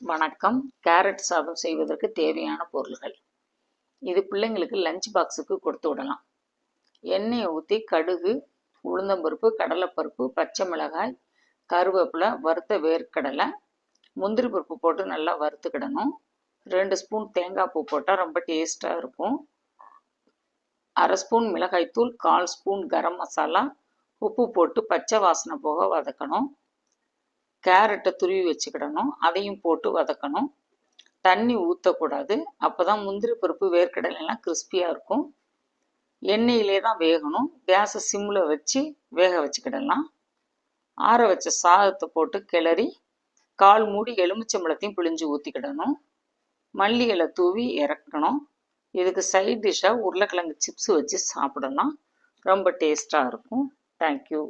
வணக்கம். கேரட் சாதம் செய்வதற்கு தேவையான பொருள்கள். இது பிள்ளைங்களுக்கு லஞ்ச் பாக்ஸுக்கு கொடுத்து விடலாம். எண்ணெயை ஊற்றி கடுகு, உளுந்தம்பருப்பு, கடலைப்பருப்பு, பச்சை மிளகாய், கருவேப்பிலை, வறுத்த வேர்க்கடலை, முந்திரி பருப்பு போட்டு நல்லா வறுத்துக்கிடணும். 2 ஸ்பூன் தேங்காய் பூ போட்டால் ரொம்ப டேஸ்ட்டாக இருக்கும். 1/2 ஸ்பூன் மிளகாய்த்தூள், 1/4 ஸ்பூன் கரம் மசாலா, உப்பு போட்டு பச்சை வாசனை போக வதக்கணும். கேரட்டை துருவி வச்சுக்கிடணும், அதையும் போட்டு வதக்கணும். தண்ணி ஊற்றக்கூடாது, அப்போ தான் முந்திரி பருப்பு வேர்க்கடலைலாம் கிறிஸ்பியாக இருக்கும். எண்ணெயிலே தான் வேகணும். கேஸை சிம்மில் வச்சு வேக வச்சுக்கிடலாம். ஆற வச்ச சாதத்தை போட்டு கிளறி 1/4 மூடி எலுமிச்சம்பழத்தையும் பிழிஞ்சு ஊற்றிக்கிடணும். மல்லி இலை தூவி இறக்கணும். இதுக்கு சைட் டிஷ்ஷாக உருளைக்கிழங்கு சிப்ஸ் வச்சு சாப்பிடலாம். ரொம்ப டேஸ்ட்டாக இருக்கும். தேங்க்யூ.